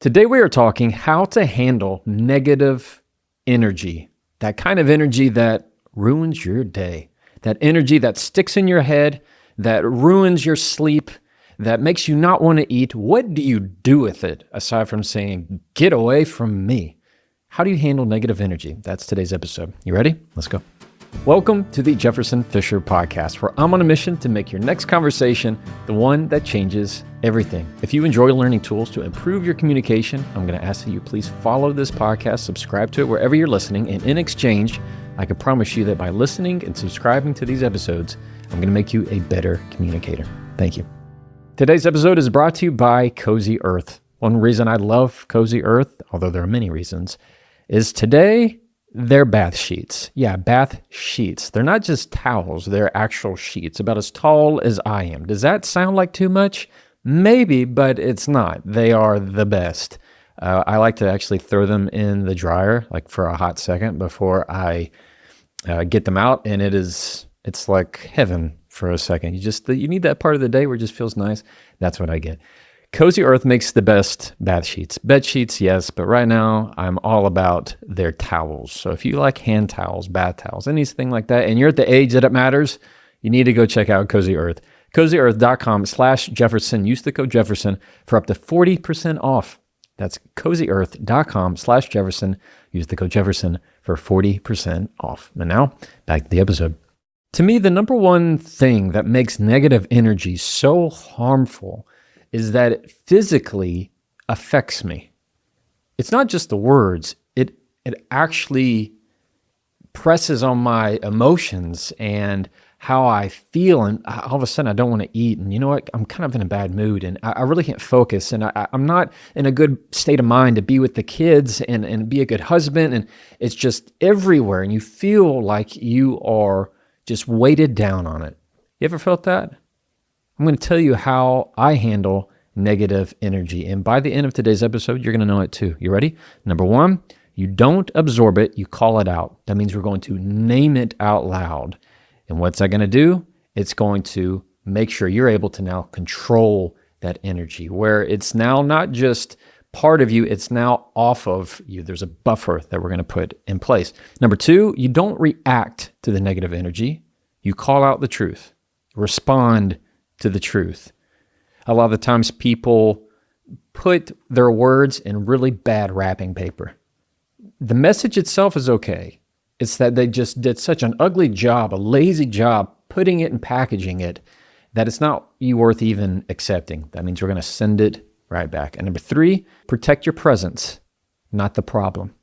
Today we are talking how to handle negative energy, that kind of energy that ruins your day, that energy that sticks in your head, that ruins your sleep, that makes you not want to eat. What do you do with it aside from saying, get away from me? How do you handle negative energy? That's today's episode. You ready? Let's go. Welcome to the Jefferson Fisher podcast, where I'm on a mission to make your next conversation the one that changes everything. If you enjoy learning tools to improve your communication, I'm going to ask that you please follow this podcast, subscribe to it wherever you're listening, and in exchange, I can promise you that by listening and subscribing to these episodes, I'm going to make you a better communicator. Thank you. Today's episode is brought to you by Cozy Earth. One reason I love Cozy Earth, although there are many reasons, is today they're bath sheets. Yeah, bath sheets. They're not just towels, they're actual sheets, about as tall as I am. Does that sound like too much? Maybe, but it's not. They are the best. I like to actually throw them in the dryer, like for a hot second before I get them out, and it's like heaven for a second. You need that part of the day where it just feels nice. That's what I get. Cozy Earth makes the best bath sheets. Bed sheets, yes, but right now I'm all about their towels. So if you like hand towels, bath towels, anything like that, and you're at the age that it matters, you need to go check out Cozy Earth. CozyEarth.com/Jefferson. Use the code Jefferson for up to 40% off. That's CozyEarth.com/Jefferson. Use the code Jefferson for 40% off. And now, back to the episode. To me, the number one thing that makes negative energy so harmful is that it physically affects me. It's not just the words, it actually presses on my emotions and how I feel, and all of a sudden I don't want to eat, and you know what, I'm kind of in a bad mood, and I really can't focus, and I'm not in a good state of mind to be with the kids and be a good husband, and it's just everywhere, and you feel like you are just weighted down on it. You ever felt that? I'm going to tell you how I handle negative energy. And by the end of today's episode, you're going to know it too. You ready? Number one, you don't absorb it, you call it out. That means we're going to name it out loud. And what's that going to do? It's going to make sure you're able to now control that energy, where it's now not just part of you, it's now off of you. There's a buffer that we're going to put in place. Number two, you don't react to the negative energy. You call out the truth. Respond to the truth. A lot of the times people put their words in really bad wrapping paper. The message itself is okay. It's that they just did such an ugly job, a lazy job, putting it and packaging it, that it's not worth even accepting. That means we're going to send it right back. And number three, protect your presence, not the problem.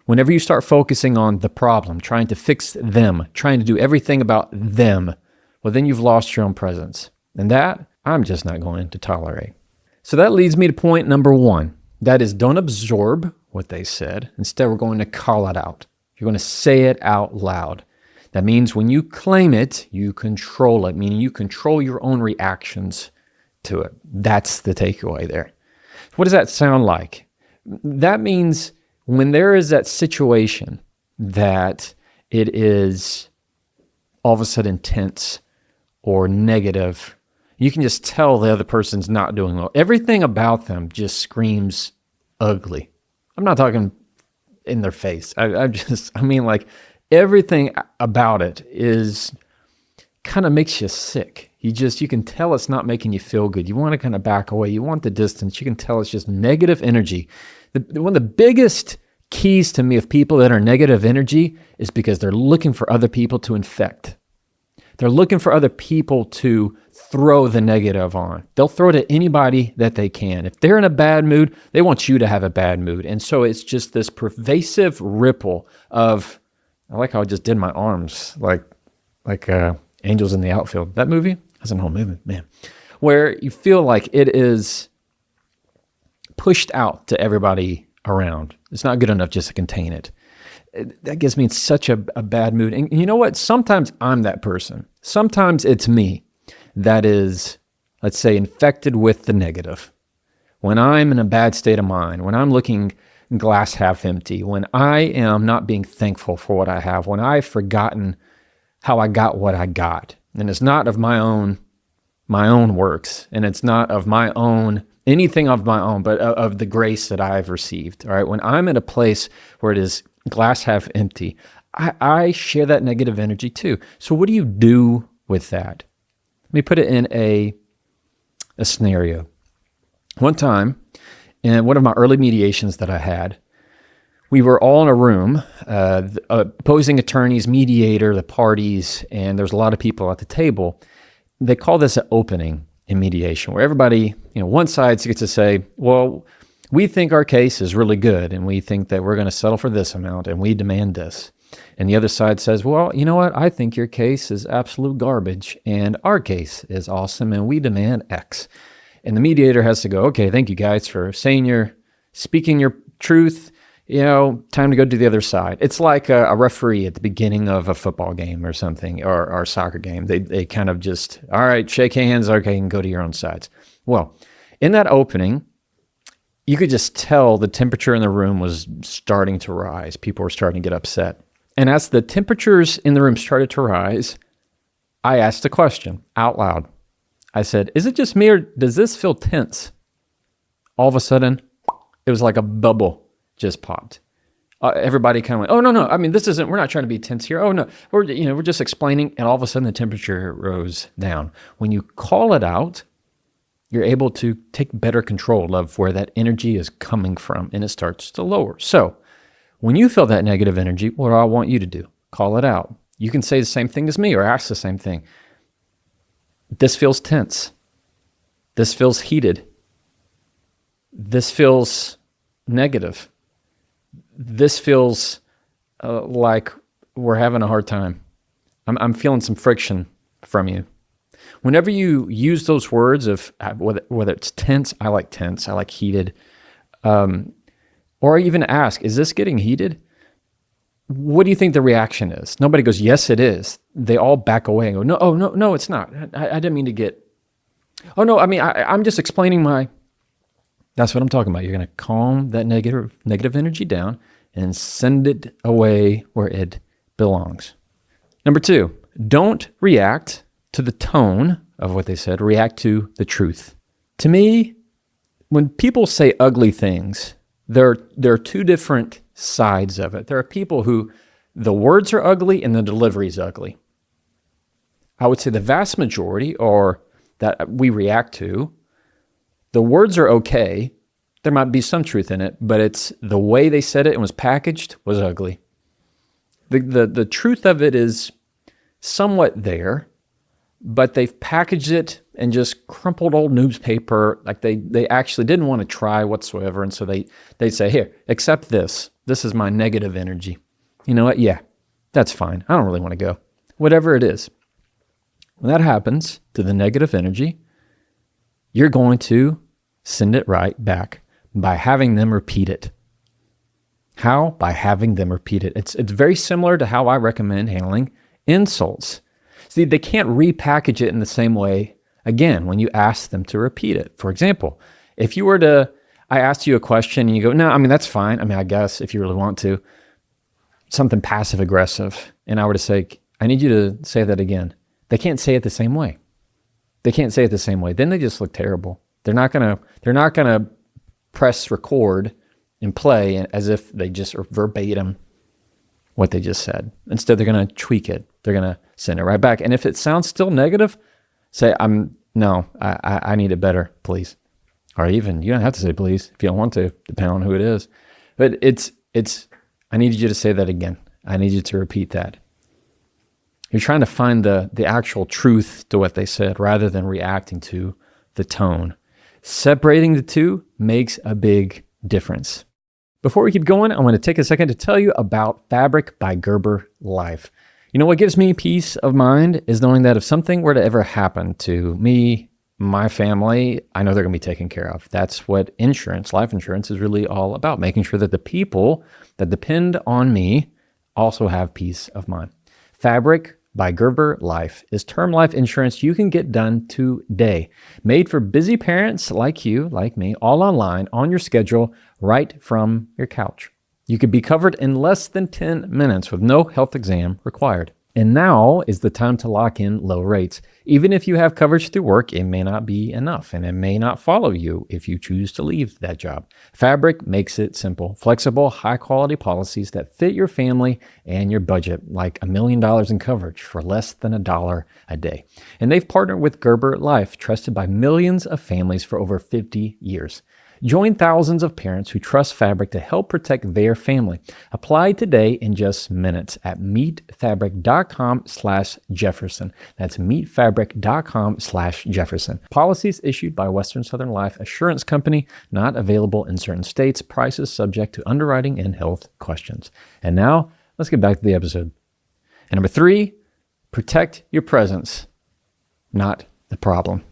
Whenever you start focusing on the problem, trying to fix them, trying to do everything about them, well, then you've lost your own presence. And that, I'm just not going to tolerate. So that leads me to point number one. That is, don't absorb what they said. Instead, we're going to call it out. You're going to say it out loud. That means when you claim it, you control it, meaning you control your own reactions to it. That's the takeaway there. What does that sound like? That means when there is that situation that it is all of a sudden tense or negative, you can just tell the other person's not doing well. Everything about them just screams ugly. I'm not talking in their face. I mean like everything about it is kind of makes you sick. You can tell it's not making you feel good. You want to kind of back away. You want the distance. You can tell it's just negative energy. One of the biggest keys to me of people that are negative energy is because they're looking for other people to infect. They're looking for other people to throw the negative on. They'll throw it at anybody that they can. If they're in a bad mood, they want you to have a bad mood. And so it's just this pervasive ripple of, I like how I just did my arms, like Angels in the Outfield. That movie? That's an old movie, man. Where you feel like it is pushed out to everybody around. It's not good enough just to contain it. That gets me in such a bad mood. And you know what? Sometimes I'm that person. Sometimes it's me that is, let's say, infected with the negative. When I'm in a bad state of mind, when I'm looking glass half empty, when I am not being thankful for what I have, when I've forgotten how I got what I got, and it's not of my own works, and it's not of my own anything of my own, but of the grace that I've received. All right. When I'm in a place where it is glass half empty, I share that negative energy too. So what do you do with that? Let me put it in a scenario. One time, in one of my early mediations that I had, we were all in a room, the opposing attorneys, mediator, the parties, and there's a lot of people at the table. They call this an opening in mediation, where everybody, one side gets to say, well, we think our case is really good, and we think that we're going to settle for this amount, and we demand this. And the other side says, well, you know what? I think your case is absolute garbage, and our case is awesome, and we demand X. And the mediator has to go, okay, thank you guys for speaking your truth. Time to go to the other side. It's like a referee at the beginning of a football game or something, or a soccer game. They kind of just, all right, shake hands, okay, and go to your own sides. Well, in that opening, you could just tell the temperature in the room was starting to rise. People were starting to get upset. And as the temperatures in the room started to rise, I asked a question out loud. I said, is it just me, or does this feel tense? All of a sudden, it was like a bubble just popped. Everybody kind of went, oh, no. I mean, we're not trying to be tense here. Oh, no, we're just explaining. And all of a sudden the temperature rose down. When you call it out, you're able to take better control of where that energy is coming from, and it starts to lower. So when you feel that negative energy, what do I want you to do? Call it out. You can say the same thing as me or ask the same thing. This feels tense. This feels heated. This feels negative. This feels like we're having a hard time. I'm feeling some friction from you. Whenever you use those words of whether it's tense, I like heated, or even ask, is this getting heated? What do you think the reaction is? Nobody goes, yes, it is. They all back away and go, no, it's not. I didn't mean to get, oh no, I mean, I'm just explaining that's what I'm talking about. You're going to calm that negative energy down and send it away where it belongs. Number 2, don't react to the tone of what they said. React to the truth. To me, when people say ugly things, there are two different sides of it. There are people who the words are ugly and the delivery is ugly. I would say the vast majority, or that we react to, the words are okay. There might be some truth in it, but it's the way they said it and was packaged was ugly. The truth of it is somewhat there, but they've packaged it in just crumpled old newspaper. Like they actually didn't want to try whatsoever. And so they say, here, accept this. This is my negative energy. You know what? Yeah, that's fine. I don't really want to go. Whatever it is. When that happens to the negative energy, you're going to send it right back by having them repeat it. How? By having them repeat it. It's very similar to how I recommend handling insults. See, they can't repackage it in the same way, again, when you ask them to repeat it. For example, if I asked you a question and you go, no, I mean, that's fine. I mean, I guess if you really want to, something passive aggressive, and I were to say, I need you to say that again. They can't say it the same way. Then they just look terrible. They're not gonna press record and play as if they just are verbatim what they just said. Instead, they're gonna tweak it. They're gonna send it right back. And if it sounds still negative, say, I need it better, please. Or even, you don't have to say please if you don't want to, depending on who it is. But I need you to say that again. I need you to repeat that. You're trying to find the actual truth to what they said rather than reacting to the tone. Separating the two makes a big difference. Before we keep going, I want to take a second to tell you about Fabric by Gerber Life. You know what gives me peace of mind is knowing that if something were to ever happen to me, my family, I know they're going to be taken care of. That's what life insurance is really all about, making sure that the people that depend on me also have peace of mind. Fabric by Gerber Life is term life insurance you can get done today. Made for busy parents like you, like me, all online, on your schedule, right from your couch. You could be covered in less than 10 minutes with no health exam required. And now is the time to lock in low rates. Even if you have coverage through work, it may not be enough and it may not follow you if you choose to leave that job. Fabric makes it simple, flexible, high quality policies that fit your family and your budget, like $1 million in coverage for less than $1 a day. And they've partnered with Gerber Life, trusted by millions of families for over 50 years. Join thousands of parents who trust Fabric to help protect their family. Apply today in just minutes at meetfabric.com/Jefferson. That's meetfabric.com/Jefferson. Policies issued by Western Southern Life Assurance Company, not available in certain states. Prices subject to underwriting and health questions. And now, let's get back to the episode. And number 3, protect your presence, not the problem.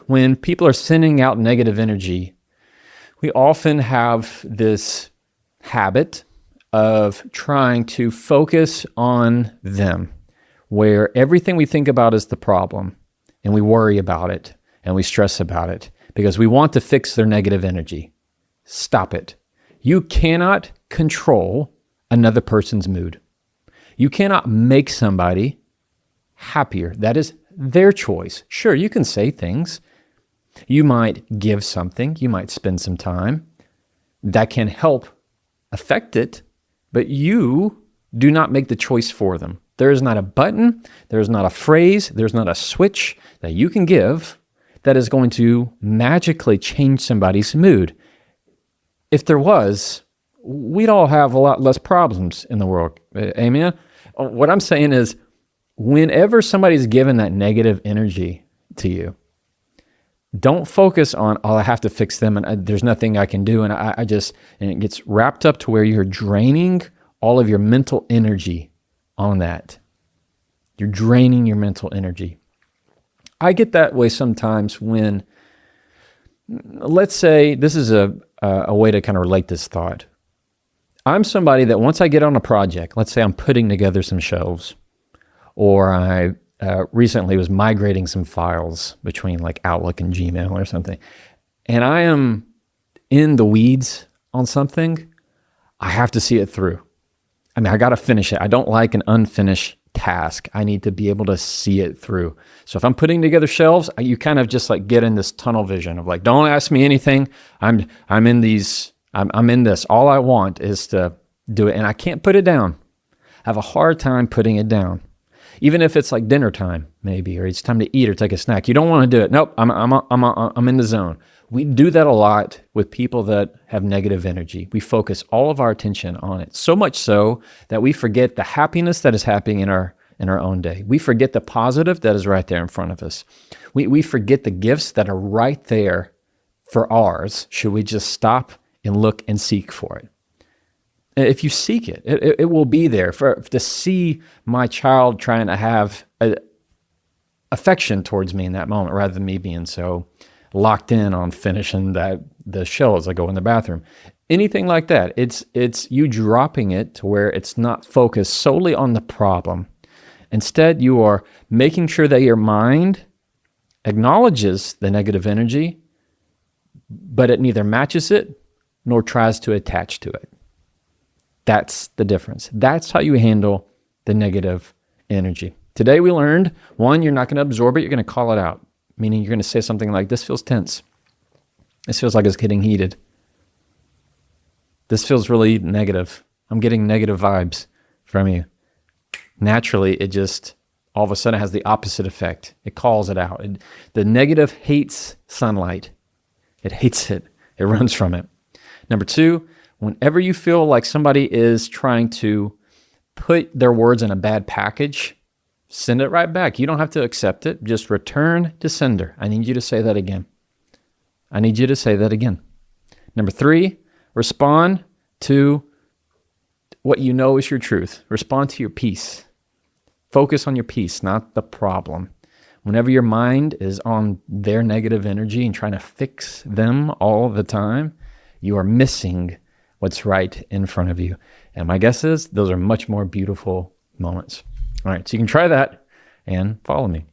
When people are sending out negative energy, we often have this habit of trying to focus on them, where everything we think about is the problem, and we worry about it, and we stress about it, because we want to fix their negative energy. Stop it. You cannot control another person's mood. You cannot make somebody happier. That is their choice. Sure, you can say things. You might give something, you might spend some time that can help affect it, but you do not make the choice for them. There is not a button, there is not a phrase, there's not a switch that you can give that is going to magically change somebody's mood. If there was, we'd all have a lot less problems in the world. Amen? What I'm saying is, whenever somebody's given that negative energy to you, don't focus on, oh, I have to fix them and there's nothing I can do. And and it gets wrapped up to where you're draining all of your mental energy on that. You're draining your mental energy. I get that way sometimes when, let's say, this is a way to kind of relate this thought. I'm somebody that once I get on a project, let's say I'm putting together some shelves, or I recently was migrating some files between like Outlook and Gmail or something, and I am in the weeds on something, I have to see it through. I mean, I got to finish it. I don't like an unfinished task. I need to be able to see it through. So if I'm putting together shelves, you kind of just like get in this tunnel vision of like, don't ask me anything. I'm in this. All I want is to do it, and I can't put it down. I have a hard time putting it down. Even if it's like dinner time, maybe, or it's time to eat or take a snack, you don't want to do it. Nope, I'm in the zone. We do that a lot with people that have negative energy. We focus all of our attention on it, so much so that we forget the happiness that is happening in our own day. We forget the positive that is right there in front of us. We forget the gifts that are right there for ours. Should we just stop and look and seek for it? If you seek it, it will be there. To see my child trying to have affection towards me in that moment, rather than me being so locked in on finishing the shelves I go in the bathroom. Anything like that. It's you dropping it to where it's not focused solely on the problem. Instead, you are making sure that your mind acknowledges the negative energy, but it neither matches it nor tries to attach to it. That's the difference. That's how you handle the negative energy. Today we learned, 1, you're not going to absorb it, you're going to call it out. Meaning you're going to say something like, this feels tense. This feels like it's getting heated. This feels really negative. I'm getting negative vibes from you. Naturally, it just all of a sudden has the opposite effect. It calls it out. The negative hates sunlight. It hates it. It runs from it. Number 2, whenever you feel like somebody is trying to put their words in a bad package, send it right back. You don't have to accept it. Just return to sender. I need you to say that again. I need you to say that again. Number 3, respond to what you know is your truth. Respond to your peace. Focus on your peace, not the problem. Whenever your mind is on their negative energy and trying to fix them all the time, you are missing what's right in front of you. And my guess is those are much more beautiful moments. All right, so you can try that and follow me.